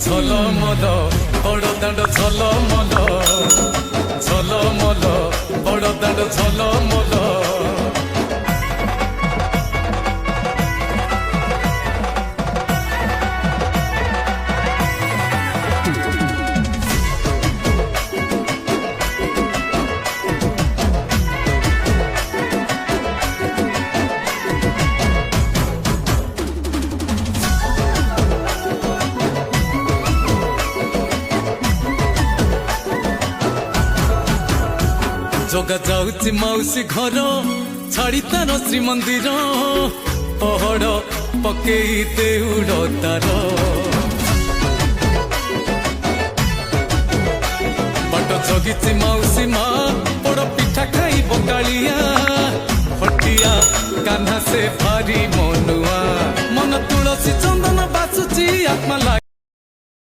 ଝଲମଲ ବଡ଼ଦାଣ୍ଡ ଝଲମଲ ଝଲମଲ ବଡ଼ଦାଣ୍ଡ ଝଲମଲ। जोगा जाऊची माउसी घर छाड़ी तार श्रीमंदिर पहड़ पकई देउड़ तार बाट जगिची माउसी माँ बड़ पिठा खाई बकालिया हटिया कान्हा से भारी